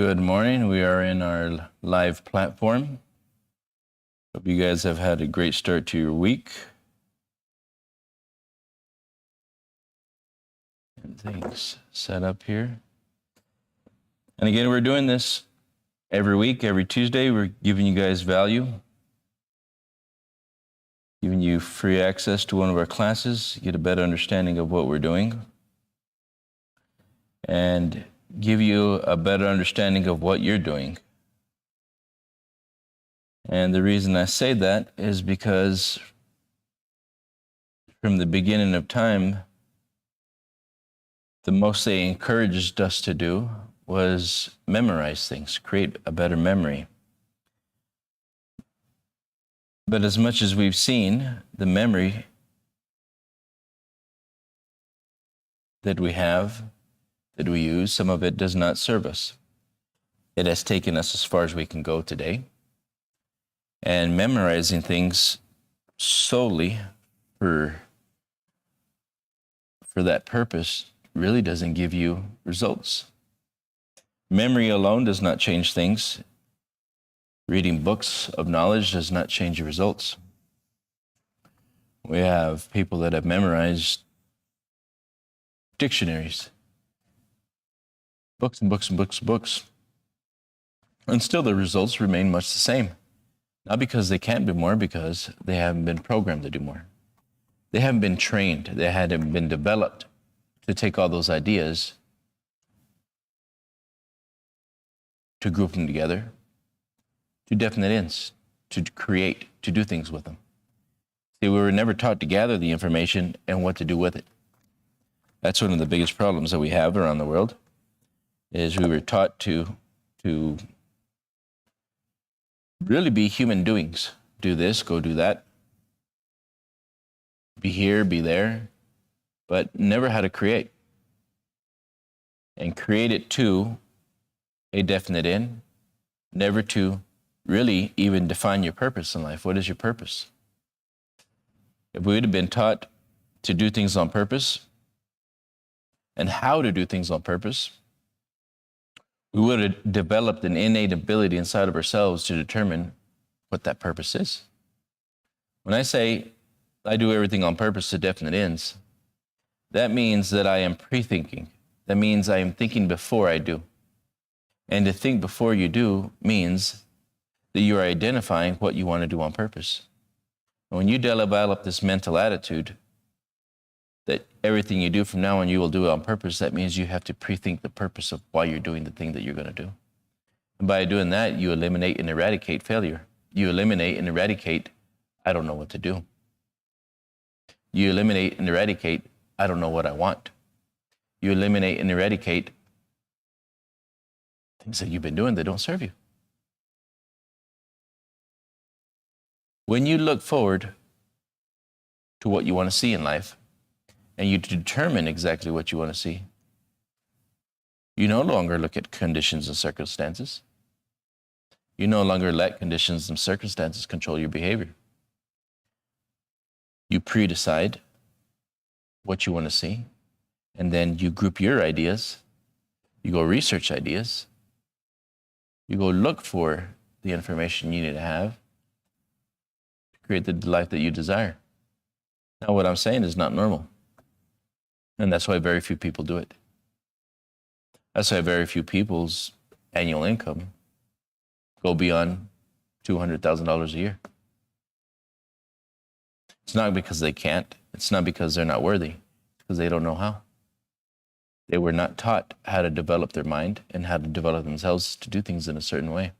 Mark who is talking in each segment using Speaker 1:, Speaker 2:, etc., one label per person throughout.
Speaker 1: Good morning. We are in our live platform. Hope you guys have had a great start to your week. And things set up here. And again, we're doing this every week, every Tuesday. We're giving you guys value, giving you free access to one of our classes, get a better understanding of what we're doing, and give you a better understanding of what you're doing. And the reason I say that is because from the beginning of time, the most they encouraged us to do was memorize things, create a better memory. But as much as we've seen, the memory that we have, that we use, some of it does not serve us. It has taken us as far as we can go today. And memorizing things solely for that purpose really doesn't give you results. Memory alone does not change things. Reading books of knowledge does not change your results. We have people that have memorized dictionaries, books and books and books and books, and still the results remain much the same. Not because they can't do more, because they haven't been programmed to do more. They haven't been trained. They hadn't been developed to take all those ideas, to group them together, to definite ends, to create, to do things with them. See, we were never taught to gather the information and what to do with it. That's one of the biggest problems that we have around the world, is we were taught to really be human doings. Do this, go do that. Be here, be there, but never how to create. And create it to a definite end, never to really even define your purpose in life. What is your purpose? If we would have been taught to do things on purpose and how to do things on purpose, we would have developed an innate ability inside of ourselves to determine what that purpose is. When I say I do everything on purpose to definite ends, that means that I am pre-thinking. That means I am thinking before I do. And to think before you do means that you are identifying what you want to do on purpose. And when you develop this mental attitude that everything you do from now on you will do it on purpose, that means you have to pre-think the purpose of why you're doing the thing that you're going to do. And by doing that, you eliminate and eradicate failure. You eliminate and eradicate, I don't know what to do. You eliminate and eradicate, I don't know what I want. You eliminate and eradicate things that you've been doing that don't serve you. When you look forward to what you want to see in life, and you determine exactly what you want to see, you no longer look at conditions and circumstances. You no longer let conditions and circumstances control your behavior. You pre-decide what you want to see, and then you group your ideas. You go research ideas. You go look for the information you need to have to create the life that you desire. Now, what I'm saying is not normal. And that's why very few people do it. That's why very few people's annual income go beyond $200,000 a year. It's not because they can't. It's not because they're not worthy. It's because they don't know how. They were not taught how to develop their mind and how to develop themselves to do things in a certain way.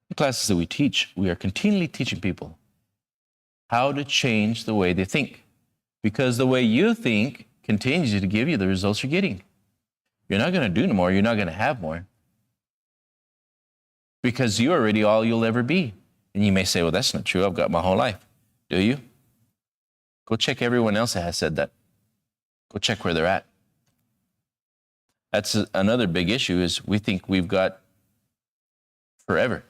Speaker 1: The classes that we teach, we are continually teaching people how to change the way they think. Because the way you think continues to give you the results you're getting. You're not going to do more. You're not going to have more. Because you're already all you'll ever be. And you may say, well, that's not true. I've got my whole life. Do you? Go check everyone else that has said that. Go check where they're at. That's another big issue, is we think we've got forever.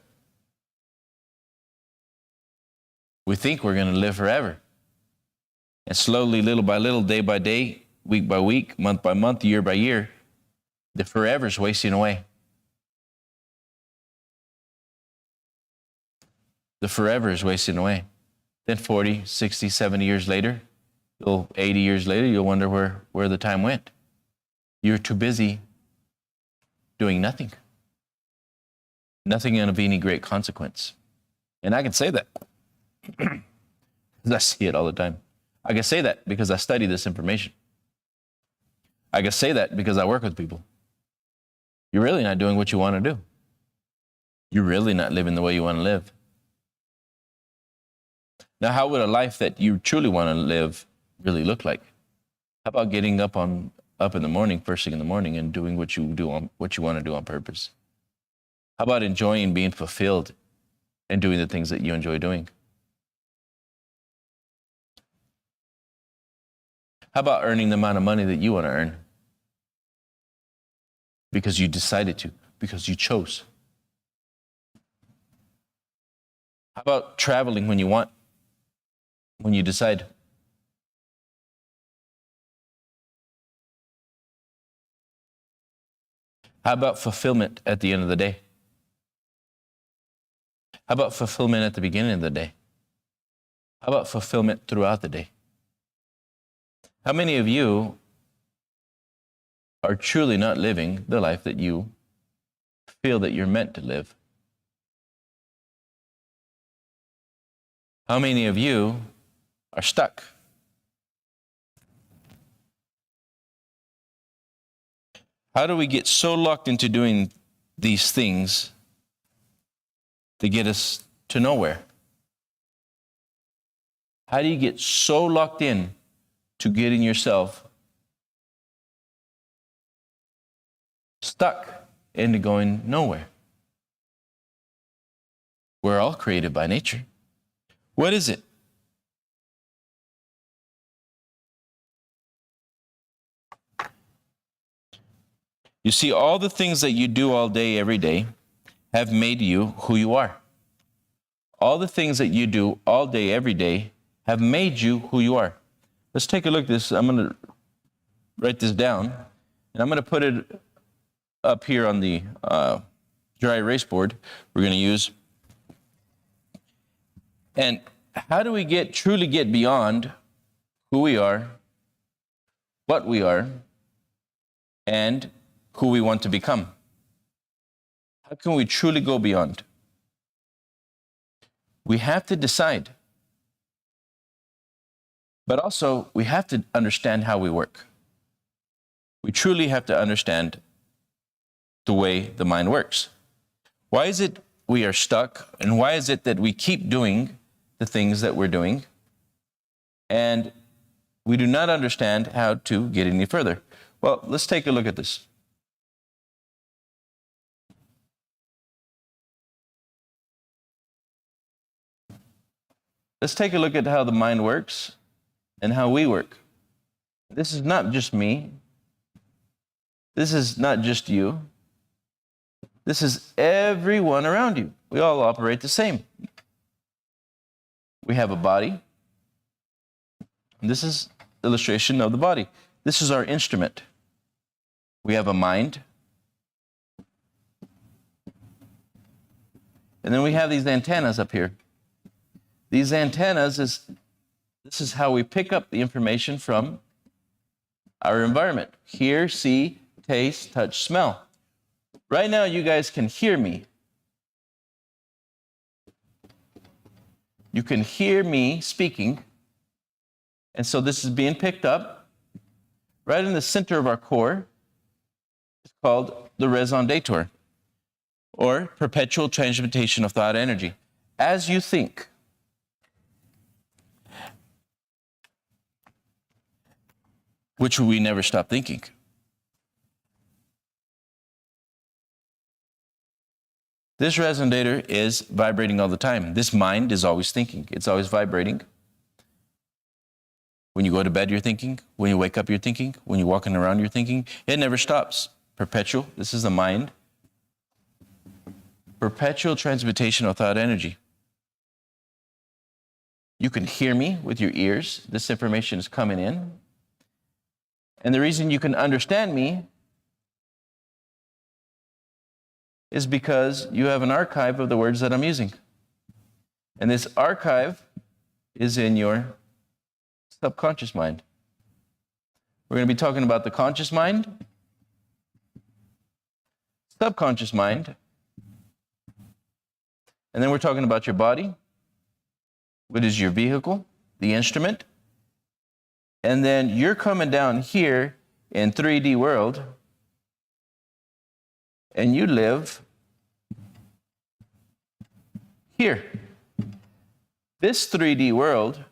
Speaker 1: We think we're going to live forever. And slowly, little by little, day by day, week by week, month by month, year by year, the forever's wasting away. The forever is wasting away. Then 40, 60, 70 years later, 80 years later, you'll wonder where the time went. You're too busy doing nothing. Nothing of any great consequence. And I can say that because I see it all the time. I can say that because I study this information. I can say that because I work with people. You're really not doing what you want to do. You're really not living the way you want to live. Now, how would a life that you truly want to live really look like? How about getting up in the morning, first thing in the morning, and doing what you want to do on purpose? How about enjoying being fulfilled and doing the things that you enjoy doing? How about earning the amount of money that you want to earn? Because you decided to, because you chose. How about traveling when you want, when you decide? How about fulfillment at the end of the day? How about fulfillment at the beginning of the day? How about fulfillment throughout the day? How many of you are truly not living the life that you feel that you're meant to live? How many of you are stuck? How do we get so locked into doing these things to get us to nowhere? How do you get so locked in to getting yourself stuck into going nowhere? We're all created by nature. What is it? You see, all the things that you do all day, every day, have made you who you are. All the things that you do all day, every day, have made you who you are. Let's take a look at this. I'm going to write this down, and I'm going to put it up here on the dry erase board we're going to use. And how do we truly get beyond who we are, what we are, and who we want to become? How can we truly go beyond? We have to decide. But also, we have to understand how we work. We truly have to understand the way the mind works. Why is it we are stuck, and why is it that we keep doing the things that we're doing, and we do not understand how to get any further? Well, let's take a look at this. Let's take a look at how the mind works and how we work. This is not just me. This is not just you. This is everyone around you. We all operate the same. We have a body. And this is illustration of the body. This is our instrument. We have a mind. And then we have these antennas up here. These antennas this is how we pick up the information from our environment. Hear, see, taste, touch, smell. Right now, you guys can hear me. You can hear me speaking. And so this is being picked up right in the center of our core. It's called the raison d'etre, or perpetual transmutation of thought energy. As you think, which we never stop thinking. This raison d'etre is vibrating all the time. This mind is always thinking. It's always vibrating. When you go to bed, you're thinking. When you wake up, you're thinking. When you're walking around, you're thinking. It never stops. Perpetual. This is the mind. Perpetual transmutation of thought energy. You can hear me with your ears. This information is coming in. And the reason you can understand me is because you have an archive of the words that I'm using. And this archive is in your subconscious mind. We're going to be talking about the conscious mind, subconscious mind, and then we're talking about your body, what is your vehicle, the instrument, and then you're coming down here in 3D world, and you live here. This 3D world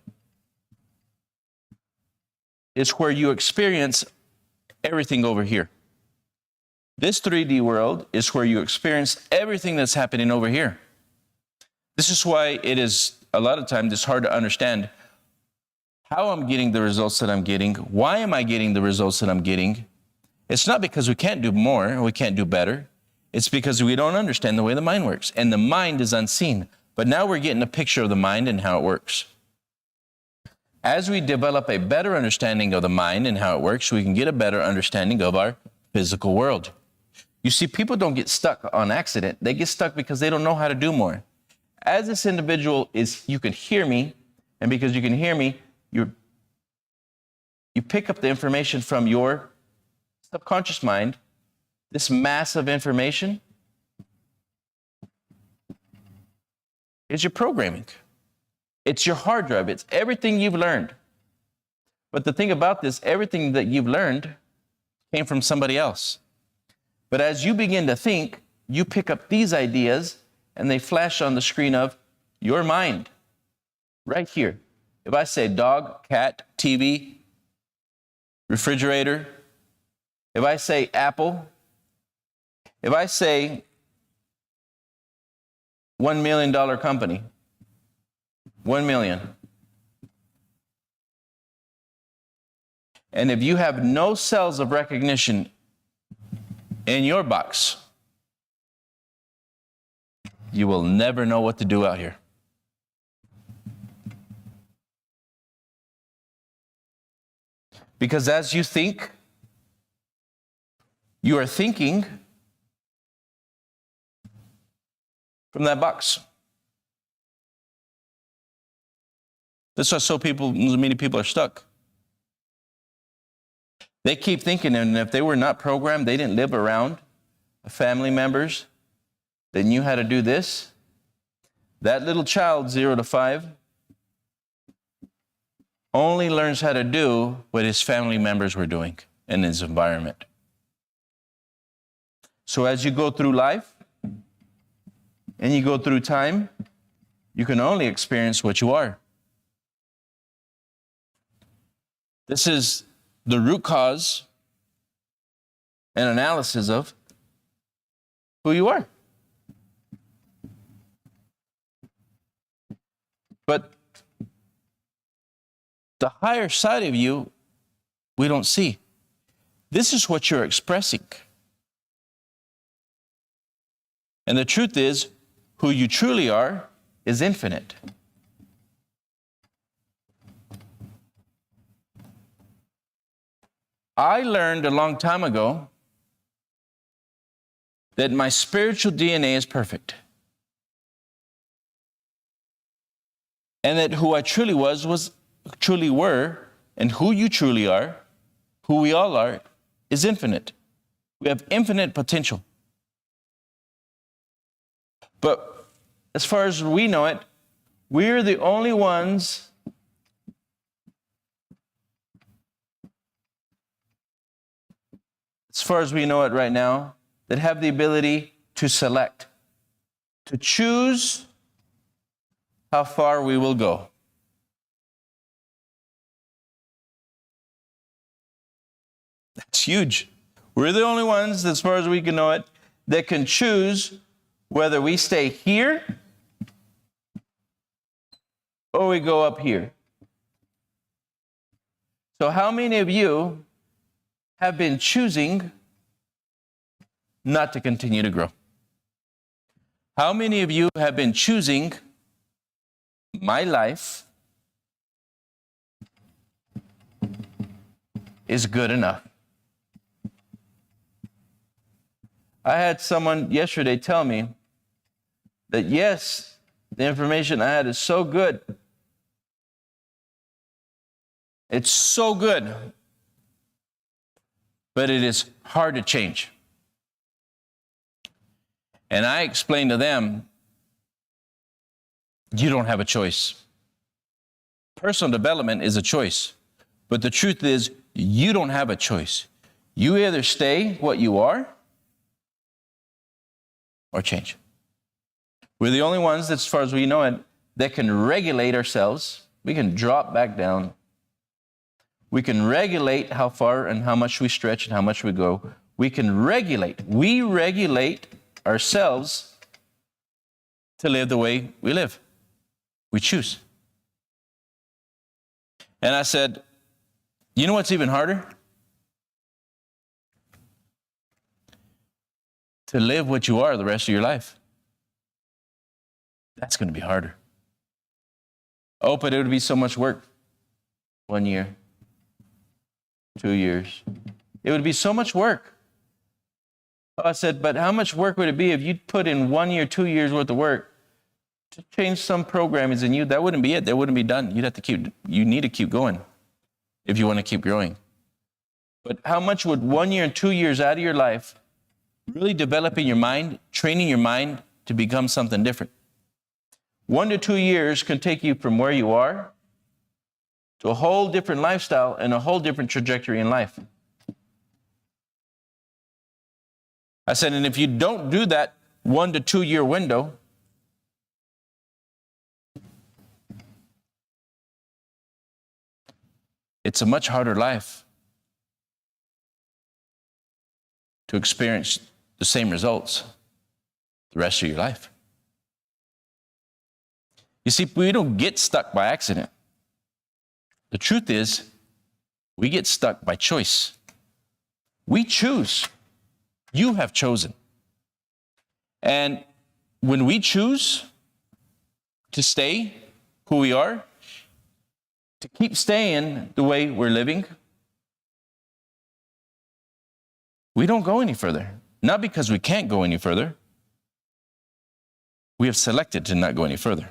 Speaker 1: is where you experience everything over here. This 3D world is where you experience everything that's happening over here. This is why it is, a lot of times, it's hard to understand how I'm getting the results that I'm getting. Why am I getting the results that I'm getting? It's not because we can't do more or we can't do better. It's because we don't understand the way the mind works. And the mind is unseen. But now we're getting a picture of the mind and how it works. As we develop a better understanding of the mind and how it works, we can get a better understanding of our physical world. You see, people don't get stuck on accident. They get stuck because they don't know how to do more. As this individual is, you can hear me, and because you can hear me, you pick up the information from your subconscious mind, this mass of information is your programming. It's your hard drive. It's everything you've learned. But the thing about this, everything that you've learned came from somebody else. But as you begin to think, you pick up these ideas and they flash on the screen of your mind right here. If I say dog, cat, TV, refrigerator, if I say apple, if I say $1 million company, 1 million. And if you have no cells of recognition in your box, you will never know what to do out here. Because as you think, you are thinking from that box. That's why so many people are stuck. They keep thinking, and if they were not programmed, they didn't live around family members that knew how to do this. That little child, 0 to 5, only learns how to do what his family members were doing in his environment. So as you go through life and you go through time, you can only experience what you are. This is the root cause and analysis of who you are. But the higher side of you, we don't see. This is what you're expressing. And the truth is, who you truly are is infinite. I learned a long time ago that my spiritual DNA is perfect. And that who I truly truly were, and who you truly are, who we all are, is infinite. We have infinite potential. But as far as we know it, we're the only ones as far as we know it right now, that have the ability to select, to choose how far we will go. That's huge. We're the only ones, as far as we can know it, that can choose whether we stay here or we go up here. So how many of you have been choosing not to continue to grow? How many of you have been choosing my life is good enough? I had someone yesterday tell me that yes, The information I had is so good. It's so good. But it is hard to change. And I explained to them, you don't have a choice. Personal development is a choice. But the truth is, you don't have a choice. You either stay what you are or change. We're the only ones, as far as we know it, that can regulate ourselves. We can drop back down. We can regulate how far and how much we stretch and how much we go. We can regulate. We regulate ourselves to live the way we live. We choose. And I said, you know what's even harder? To live what you are the rest of your life. That's going to be harder. Oh, but it would be so much work. 1 year, 2 years. It would be so much work. I said, but how much work would it be if you put in 1 year, 2 years worth of work to change some programming in you? That wouldn't be it. That wouldn't be done. You need to keep going if you want to keep growing. But how much would 1 year and 2 years out of your life really developing your mind, training your mind to become something different? 1 to 2 years can take you from where you are to a whole different lifestyle and a whole different trajectory in life. I said, and if you don't do that 1 to 2 year window, it's a much harder life to experience the same results the rest of your life. You see, we don't get stuck by accident. The truth is, we get stuck by choice. We choose. You have chosen. And when we choose to stay who we are, to keep staying the way we're living, we don't go any further. Not because we can't go any further. We have selected to not go any further.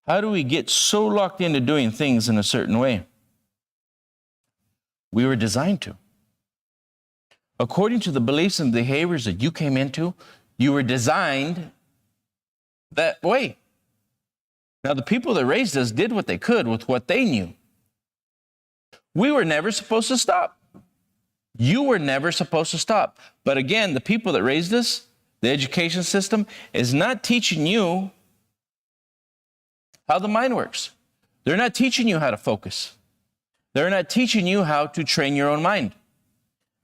Speaker 1: How do we get so locked into doing things in a certain way? We were designed to. According to the beliefs and behaviors that you came into, you were designed that way. Now, the people that raised us did what they could with what they knew. We were never supposed to stop. You were never supposed to stop. But again, the people that raised us, the education system, is not teaching you how the mind works. They're not teaching you how to focus. They're not teaching you how to train your own mind.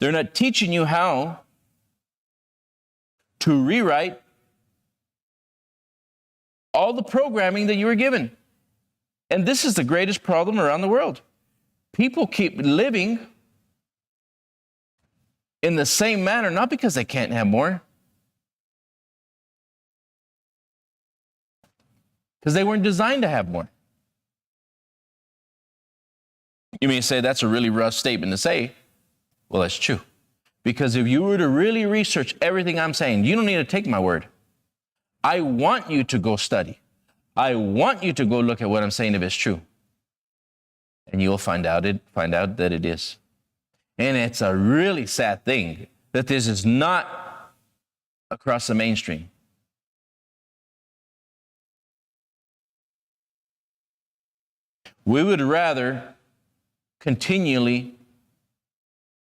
Speaker 1: They're not teaching you how to rewrite all the programming that you were given. And this is the greatest problem around the world. People keep living in the same manner, not because they can't have more, because they weren't designed to have more. You may say that's a really rough statement to say. Well, that's true. Because if you were to really research everything I'm saying, you don't need to take my word. I want you to go study. I want you to go look at what I'm saying if it's true. And you'll find out that it is. And it's a really sad thing that this is not across the mainstream. We would rather continually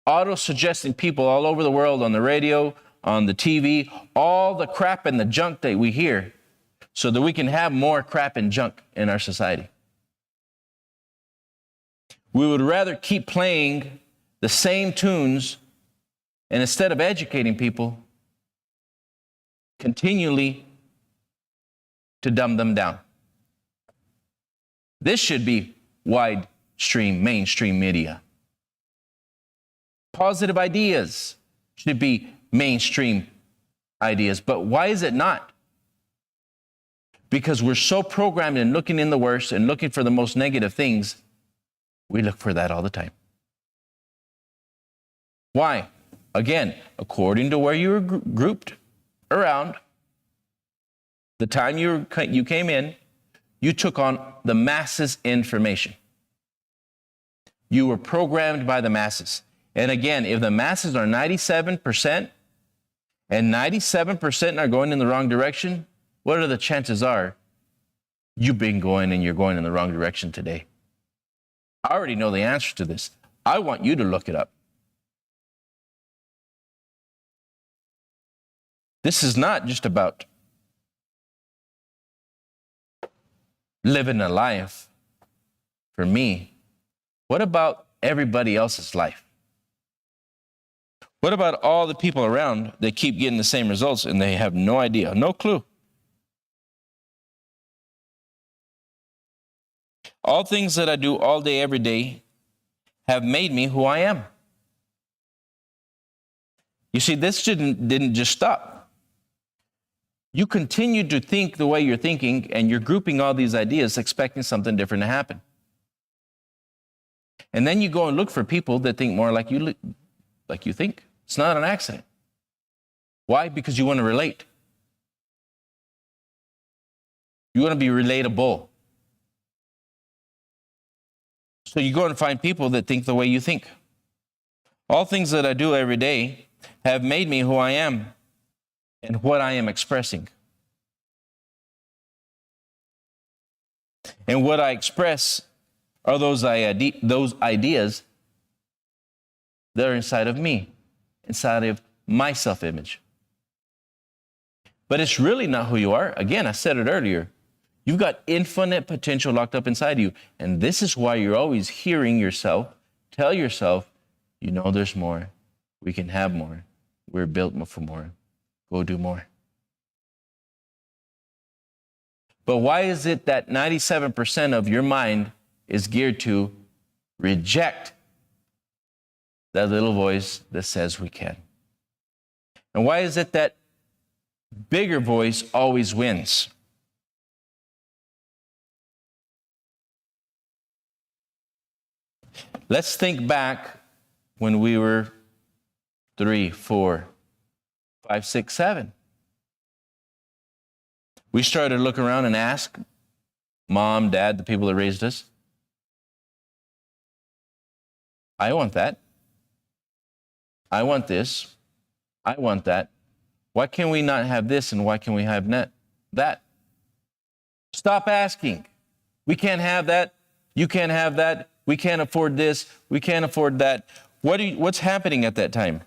Speaker 1: auto-suggesting people all over the world on the radio, on the TV, all the crap and the junk that we hear so that we can have more crap and junk in our society. We would rather keep playing the same tunes and instead of educating people, continually to dumb them down. This should be mainstream media. Positive ideas should be mainstream ideas. But why is it not? Because we're so programmed in looking in the worst and looking for the most negative things We look for that all the time. Why? Again, according to where you were grouped around, the time you came in, you took on the masses' information. You were programmed by the masses. And again, if the masses are 97% and 97% are going in the wrong direction, what are the chances are you've been going and you're going in the wrong direction today? I already know the answer to this. I want you to look it up. This is not just about living a life for me. What about everybody else's life? What about all the people around that keep getting the same results and they have no idea, no clue? All things that I do all day, every day have made me who I am. You see, this didn't just stop. You continue to think the way you're thinking, and you're grouping all these ideas expecting something different to happen. And then you go and look for people that think more like you think. It's not an accident. Why? Because you want to relate. You want to be relatable. So you go and find people that think the way you think. All things that I do every day have made me who I am and what I am expressing. And what I express are those ideas that are inside of me, inside of my self-image. But it's really not who you are. Again, I said it earlier. You've got infinite potential locked up inside you. And this is why you're always hearing yourself tell yourself, you know there's more. We can have more. We're built for more. Go do more. But why is it that 97% of your mind is geared to reject that little voice that says we can? And why is it that bigger voice always wins? Let's think back when we were 3, 4, 5, 6, 7. We started to look around and ask mom, dad, the people that raised us, I want that. I want this. I want that. Why can we not have this and why can we have that? Stop asking. We can't have that. You can't have that. We can't afford this. We can't afford that. What's happening at that time?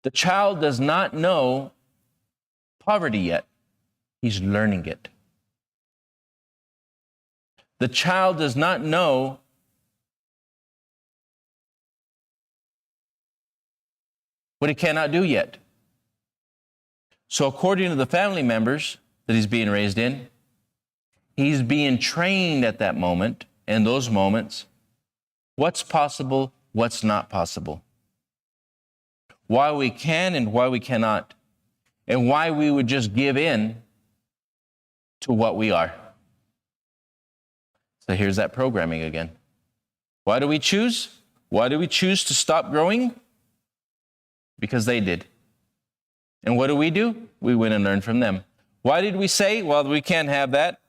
Speaker 1: The child does not know poverty yet. He's learning it. The child does not know what he cannot do yet. So according to the family members that he's being raised in, he's being trained at that moment, in those moments, what's possible, what's not possible. Why we can and why we cannot. And why we would just give in to what we are. So here's that programming again. Why do we choose? Why do we choose to stop growing? Because they did. And what do? We went and learned from them. Why did we say, well, we can't have that?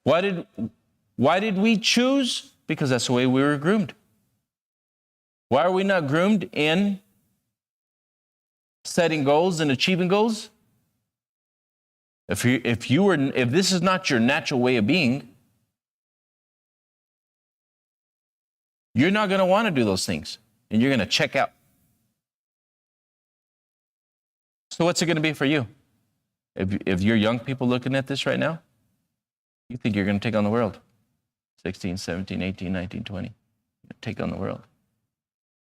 Speaker 1: Why did we choose? Because that's the way we were groomed. Why are we not groomed in setting goals and achieving goals? If this is not your natural way of being, you're not going to want to do those things, and you're going to check out. So what's it going to be for you? If you're young people looking at this right now, you think you're going to take on the world. 16, 17, 18, 19, 20. Take on the world.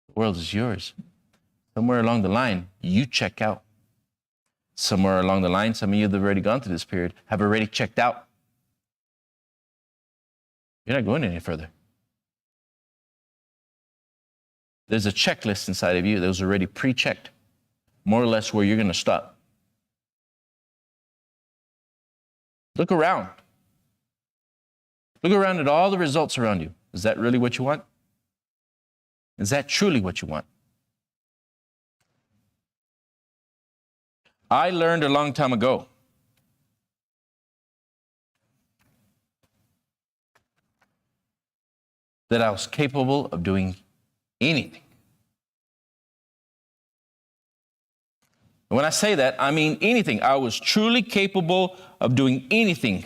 Speaker 1: The world is yours. Somewhere along the line, you check out. Somewhere along the line, some of you that have already gone through this period have already checked out. You're not going any further. There's a checklist inside of you that was already pre-checked, more or less where you're going to stop. Look around. Look around at all the results around you. Is that really what you want? Is that truly what you want? I learned a long time ago that I was capable of doing anything. And when I say that, I mean anything. I was truly capable of doing anything.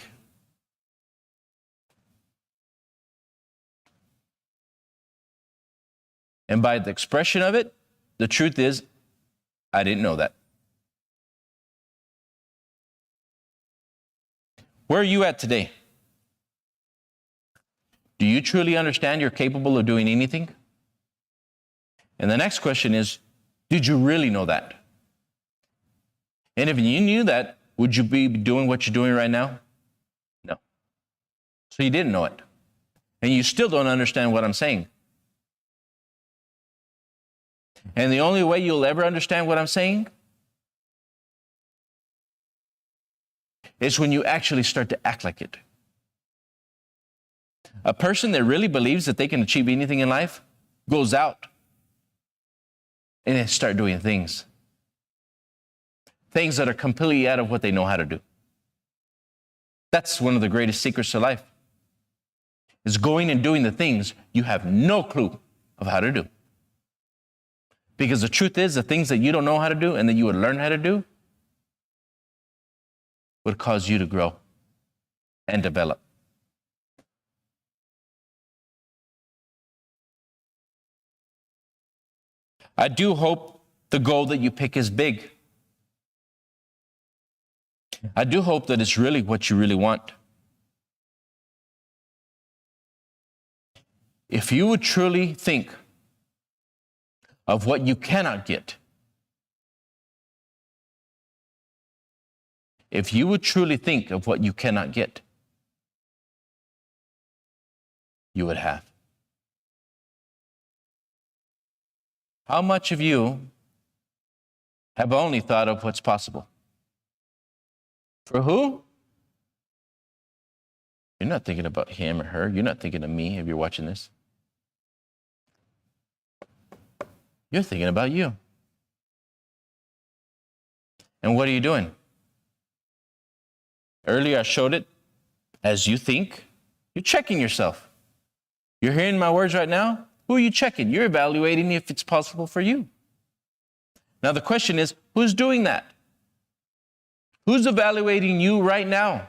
Speaker 1: And by the expression of it, the truth is, I didn't know that. Where are you at today? Do you truly understand you're capable of doing anything? And the next question is, did you really know that? And if you knew that, would you be doing what you're doing right now? No. So you didn't know it. And you still don't understand what I'm saying. And the only way you'll ever understand what I'm saying is when you actually start to act like it. A person that really believes that they can achieve anything in life goes out and they start doing things that are completely out of what they know how to do. That's one of the greatest secrets to life, is going and doing the things you have no clue of how to do. Because the truth is, the things that you don't know how to do and that you would learn how to do would cause you to grow and develop. I do hope the goal that you pick is big. I do hope that it's really what you really want. If you would truly think of what you cannot get, if you would truly think of what you cannot get, you would have. How much of you have only thought of what's possible? For who? You're not thinking about him or her. You're not thinking of me if you're watching this. You're thinking about you. And what are you doing? Earlier I showed it. As you think, you're checking yourself. You're hearing my words right now? Who are you checking? You're evaluating if it's possible for you. Now the question is, who's doing that? Who's evaluating you right now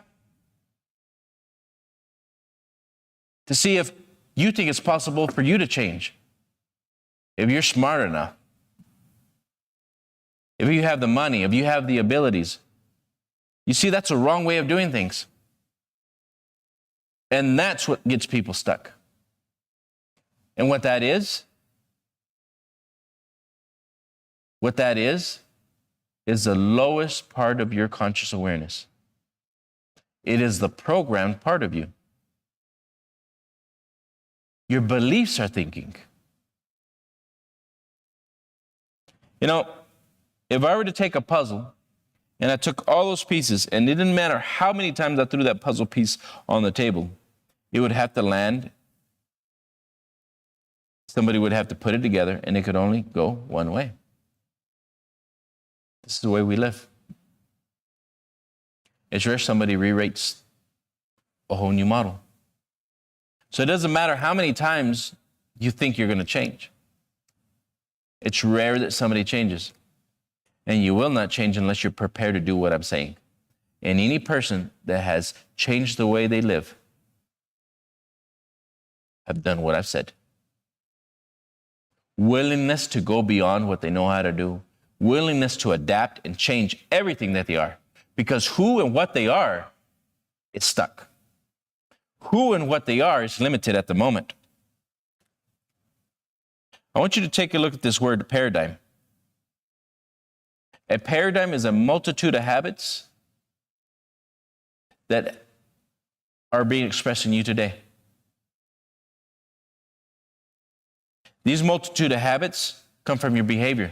Speaker 1: to see if you think it's possible for you to change? If you're smart enough, if you have the money, if you have the abilities. You see, that's a wrong way of doing things. And that's what gets people stuck. And what that is the lowest part of your conscious awareness. It is the programmed part of you. Your beliefs are thinking. You know, if I were to take a puzzle and I took all those pieces, and it didn't matter how many times I threw that puzzle piece on the table, it would have to land. Somebody would have to put it together, and it could only go one way. This is the way we live. It's rare somebody rewrites a whole new model. So it doesn't matter how many times you think you're going to change. It's rare that somebody changes. And you will not change unless you're prepared to do what I'm saying. And any person that has changed the way they live have done what I've said. Willingness to go beyond what they know how to do. Willingness to adapt and change everything that they are. Because who and what they are is stuck. Who and what they are is limited at the moment. I want you to take a look at this word paradigm. A paradigm is a multitude of habits that are being expressed in you today. These multitude of habits come from your behavior.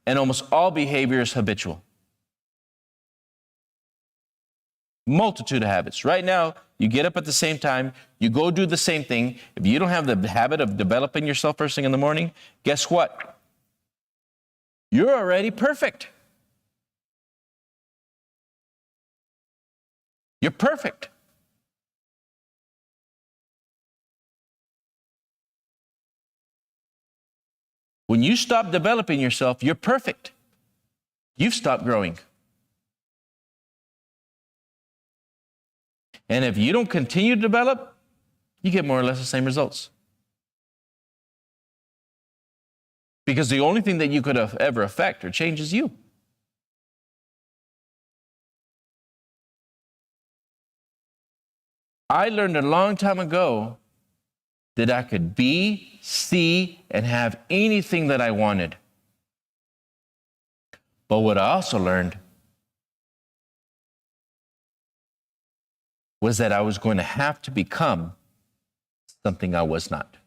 Speaker 1: And almost all behavior is habitual. Multitude of habits. Right now, you get up at the same time, you go do the same thing. If you don't have the habit of developing yourself first thing in the morning, guess what? You're already perfect. You're perfect. When you stop developing yourself, you're perfect. You've stopped growing. And if you don't continue to develop, you get more or less the same results. Because the only thing that you could ever affect or change is you. I learned a long time ago that I could be, see, and have anything that I wanted. But what I also learned was that I was going to have to become something I was not.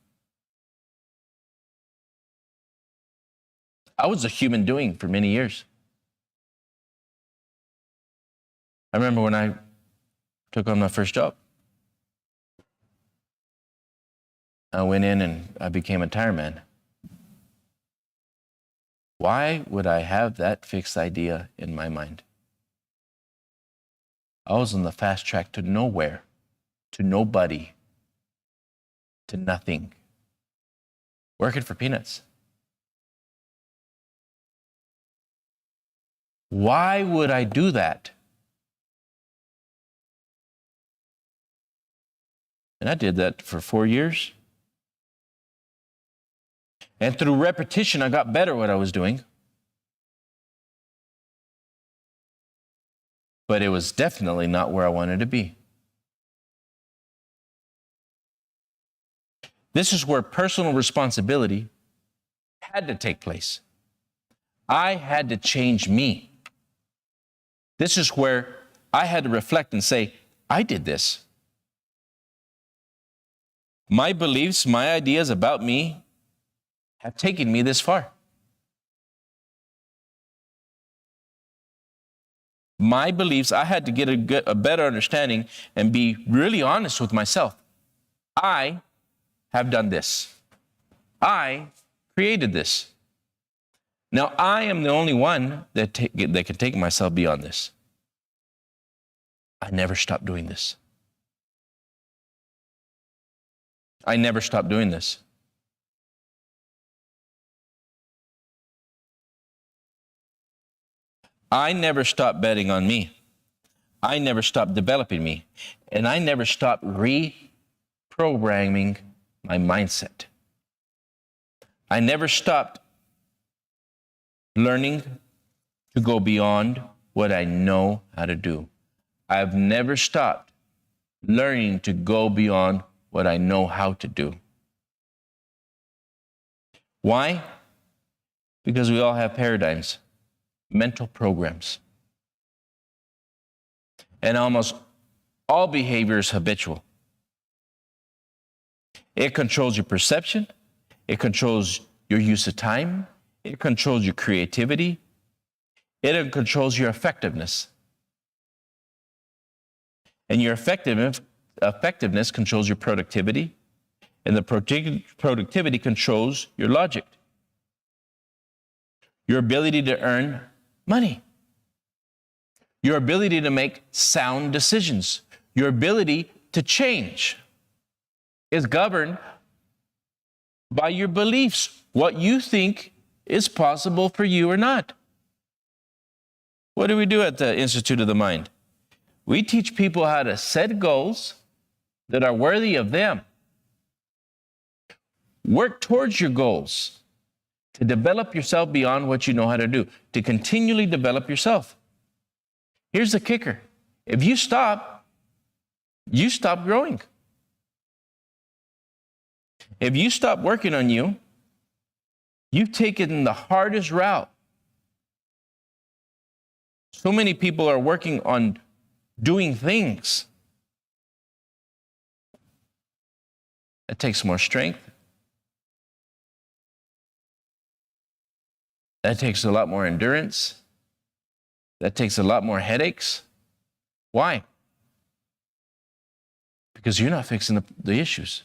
Speaker 1: I was a human doing for many years. I remember when I took on my first job. I went in and I became a tire man. Why would I have that fixed idea in my mind? I was on the fast track to nowhere, to nobody, to nothing. Working for peanuts. Why would I do that? And I did that for 4 years. And through repetition, I got better at what I was doing. But it was definitely not where I wanted to be. This is where personal responsibility had to take place. I had to change me. This is where I had to reflect and say, I did this. My beliefs, my ideas about me have taken me this far. My beliefs, I had to get a better understanding and be really honest with myself. I have done this. I created this. Now, I am the only one that can take myself beyond this. I never stopped doing this. I never stopped doing this. I never stopped betting on me. I never stopped developing me. And I never stopped reprogramming my mindset. I never stopped learning to go beyond what I know how to do. I've never stopped learning to go beyond what I know how to do. Why? Because we all have paradigms. Mental programs. And almost all behavior is habitual. It controls your perception. It controls your use of time. It controls your creativity. It controls your effectiveness. And your effectiveness controls your productivity. And the productivity controls your logic. Your ability to earn money. Your ability to make sound decisions. Your ability to change is governed by your beliefs, what you think is possible for you or not. What do we do at the Institute of the Mind? We teach people how to set goals that are worthy of them. Work towards your goals. To develop yourself beyond what you know how to do, to continually develop yourself. Here's the kicker. If you stop growing. If you stop working on you, you've taken the hardest route. So many people are working on doing things. It takes more strength. That takes a lot more endurance. That takes a lot more headaches. Why? because you're not fixing the issues.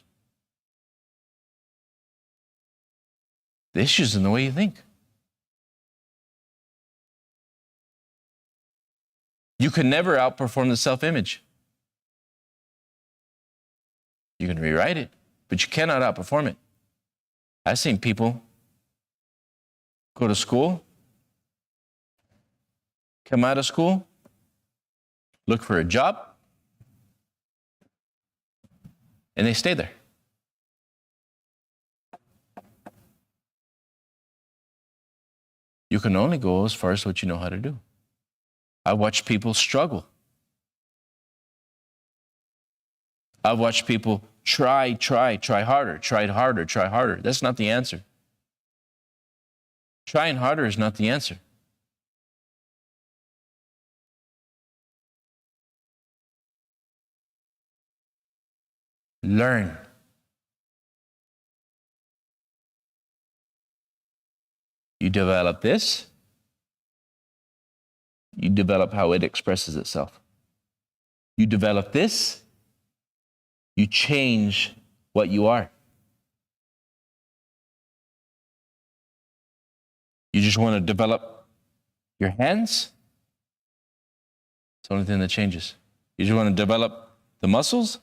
Speaker 1: The issue's in the way you think. You can never outperform the self-image. You can rewrite it, but you cannot outperform it. I've seen people go to school, come out of school, look for a job, and they stay there. You can only go as far as what you know how to do. I watch people struggle. I've watched people try harder. That's not the answer. Trying harder is not the answer. Learn. You develop this, you develop how it expresses itself. You develop this, you change what you are. You just want to develop your hands? It's the only thing that changes. You just want to develop the muscles?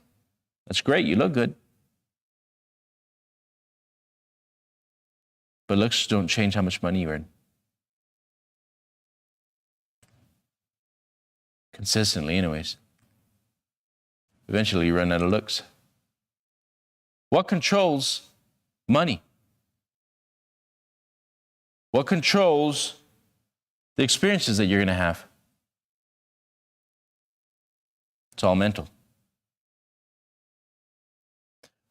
Speaker 1: That's great, you look good. But looks don't change how much money you earn. Consistently, anyways. Eventually, you run out of looks. What controls money? What controls the experiences that you're going to have? It's all mental.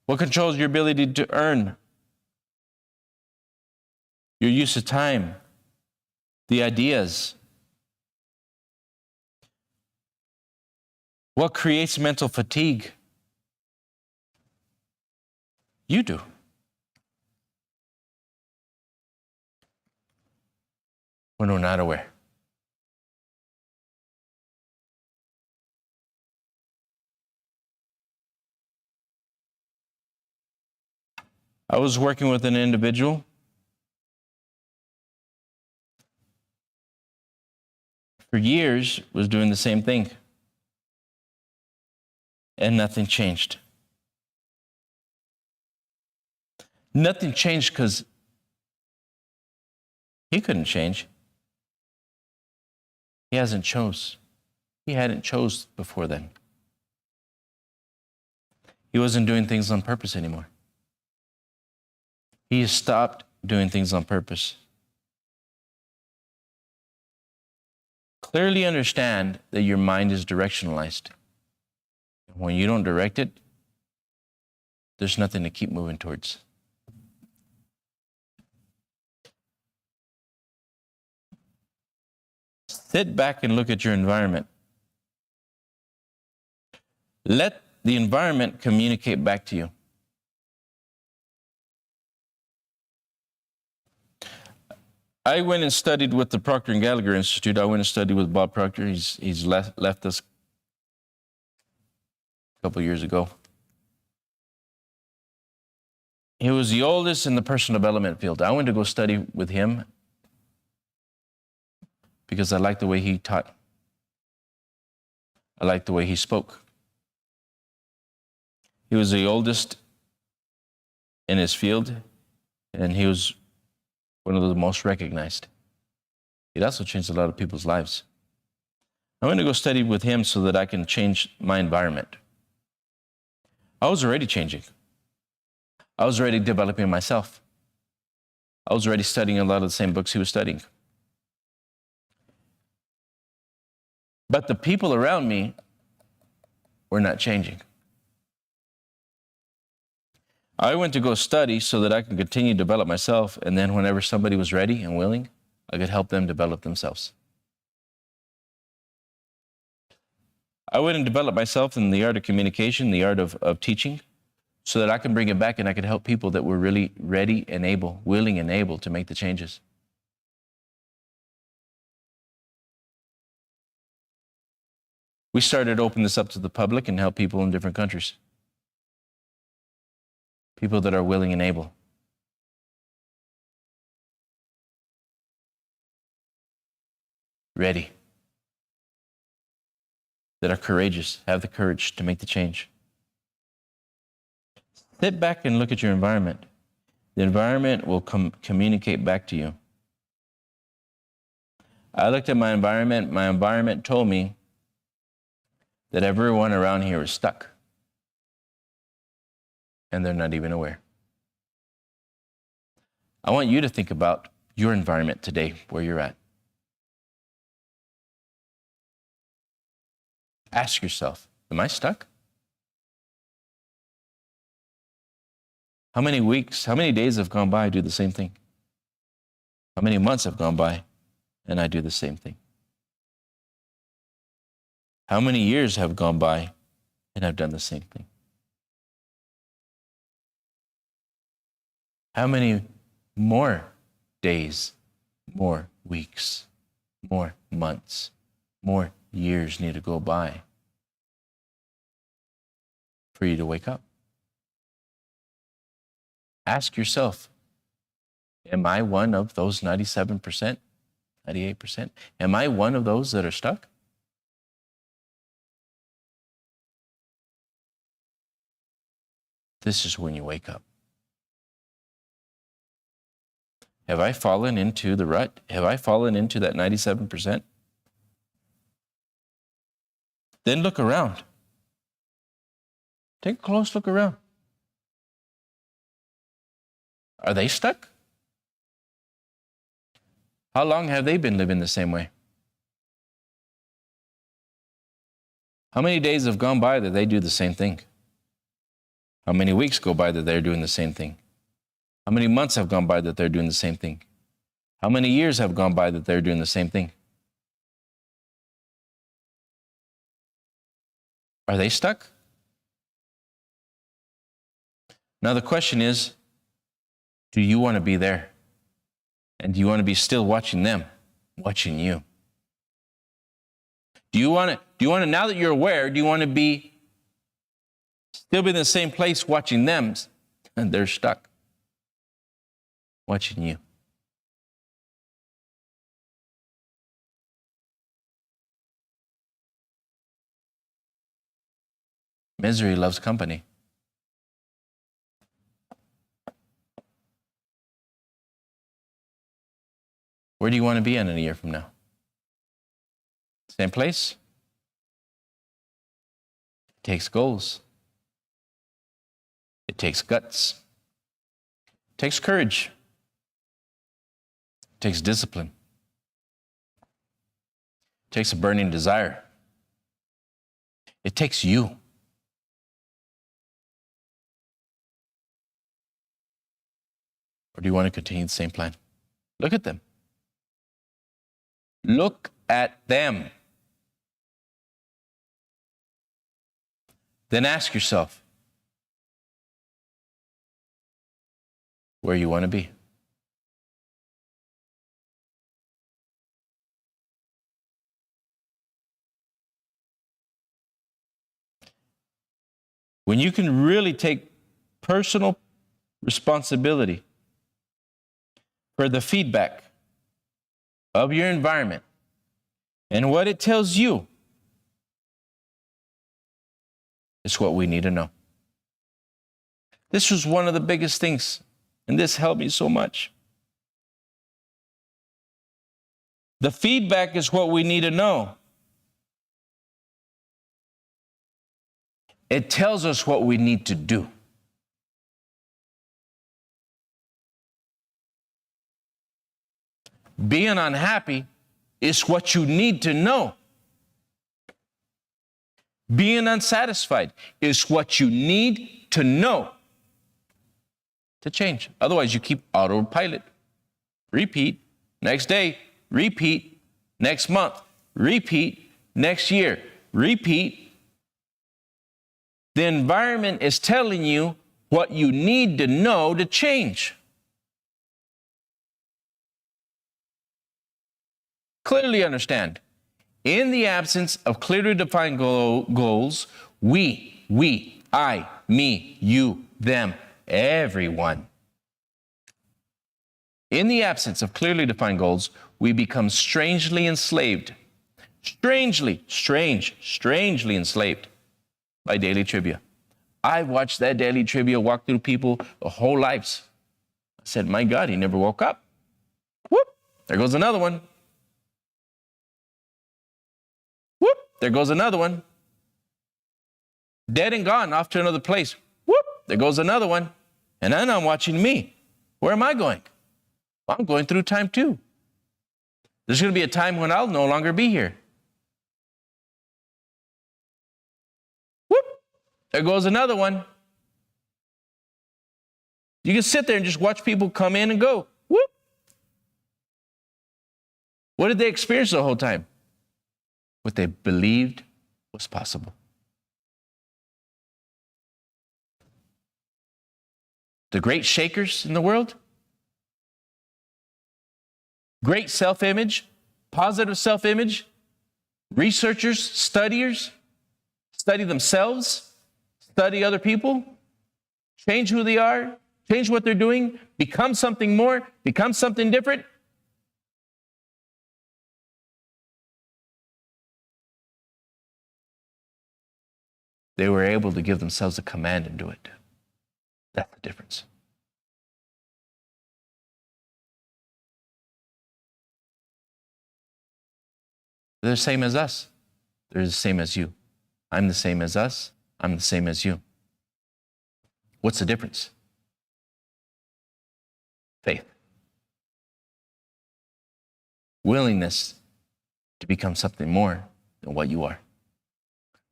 Speaker 1: What controls your ability to earn? Your use of time, the ideas. What creates mental fatigue? You do. When we're not aware. I was working with an individual for years, was doing the same thing. And nothing changed. Nothing changed because he couldn't change. He hasn't chose. He hadn't chose before then. He wasn't doing things on purpose anymore. He has stopped doing things on purpose. Clearly understand that your mind is directionalized. When you don't direct it, there's nothing to keep moving towards. Sit back and look at your environment. Let the environment communicate back to you. I went and studied with the Procter & Gallagher Institute. I went and studied with Bob Proctor. He's left us a couple years ago. He was the oldest in the personal development field. I went to go study with him because I liked the way he taught. I liked the way he spoke. He was the oldest in his field, and he was one of the most recognized. It also changed a lot of people's lives. I went to go study with him so that I can change my environment. I was already changing. I was already developing myself. I was already studying a lot of the same books he was studying. But the people around me were not changing. I went to go study so that I could continue to develop myself, and then whenever somebody was ready and willing, I could help them develop themselves. I went and developed myself in the art of communication, the art of teaching, so that I can bring it back and I could help people that were really ready and able, willing and able to make the changes. We started to open this up to the public and help people in different countries. People that are willing and able. Ready. That are courageous, have the courage to make the change. Sit back and look at your environment. The environment will communicate back to you. I looked at my environment. My environment told me that everyone around here is stuck. And they're not even aware. I want you to think about your environment today, where you're at. Ask yourself, am I stuck? How many weeks, how many days have gone by I do the same thing? How many months have gone by and I do the same thing? How many years have gone by and I've done the same thing? How many more days, more weeks, more months, more years need to go by for you to wake up? Ask yourself, am I one of those 97%, 98%? Am I one of those that are stuck? This is when you wake up. Have I fallen into the rut? Have I fallen into that 97%? Then look around. Take a close look around. Are they stuck? How long have they been living the same way? How many days have gone by that they do the same thing? How many weeks go by that they're doing the same thing? How many months have gone by that they're doing the same thing? How many years have gone by that they're doing the same thing? Are they stuck? Now the question is, do you want to be there? And do you want to be still watching them, watching you? Do you want to, now that you're aware, do you want to still be in the same place watching them and they're stuck, watching you? Misery loves company. Where do you want to be in a year from now? Same place? It takes goals. It takes guts. It takes courage. It takes discipline. It takes a burning desire. It takes you. Or do you want to continue the same plan? Look at them. Look at them. Then ask yourself where you want to be. When you can really take personal responsibility for the feedback of your environment and what it tells you, is what we need to know. This was one of the biggest things, and this helped me so much. The feedback is what we need to know. It tells us what we need to do. Being unhappy is what you need to know. Being unsatisfied is what you need to know to change. Otherwise, you keep autopilot. Repeat, next day, repeat, next month, repeat, next year, repeat. The environment is telling you what you need to know to change. Clearly understand, in the absence of clearly defined goals, we, I, me, you, them, everyone. In the absence of clearly defined goals, we become strangely enslaved. Strangely enslaved by daily trivia. I've watched that daily trivia walk through people their whole lives. I said, my God, he never woke up. Whoop, there goes another one. Whoop, there goes another one. Dead and gone, off to another place. Whoop, there goes another one. And then I'm watching me. Where am I going? Well, I'm going through time too. There's going to be a time when I'll no longer be here. Whoop, there goes another one. You can sit there and just watch people come in and go. Whoop. What did they experience the whole time? What they believed was possible. The great shakers in the world, great self-image, positive self-image, researchers, studiers, study themselves, study other people, change who they are, change what they're doing, become something more, become something different. They were able to give themselves a command and do it. That's the difference. They're the same as us. They're the same as you. I'm the same as us. I'm the same as you. What's the difference? Faith. Willingness to become something more than what you are.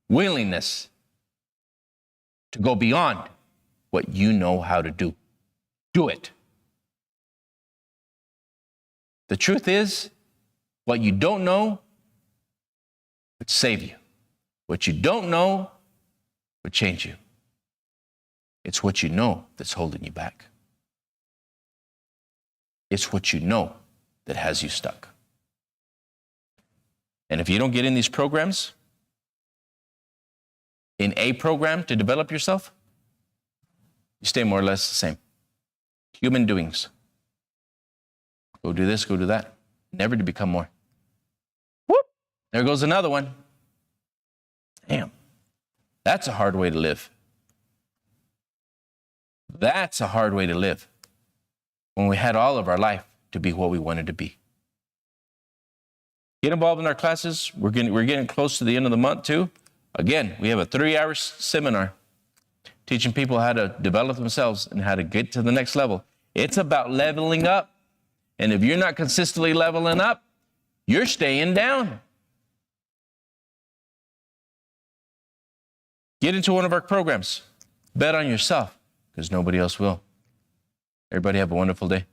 Speaker 1: Willingness to go beyond what you know how to do. Do it. The truth is, what you don't know would save you. What you don't know would change you. It's what you know that's holding you back. It's what you know that has you stuck. And if you don't get in these programs, in a program to develop yourself, you stay more or less the same. Human doings. Go do this, go do that. Never to become more. Whoop! There goes another one. Damn. That's a hard way to live. That's a hard way to live. When we had all of our life to be what we wanted to be. Get involved in our classes. We're getting close to the end of the month too. Again, we have a 3-hour seminar teaching people how to develop themselves and how to get to the next level. It's about leveling up. And if you're not consistently leveling up, you're staying down. Get into one of our programs. Bet on yourself, because nobody else will. Everybody have a wonderful day.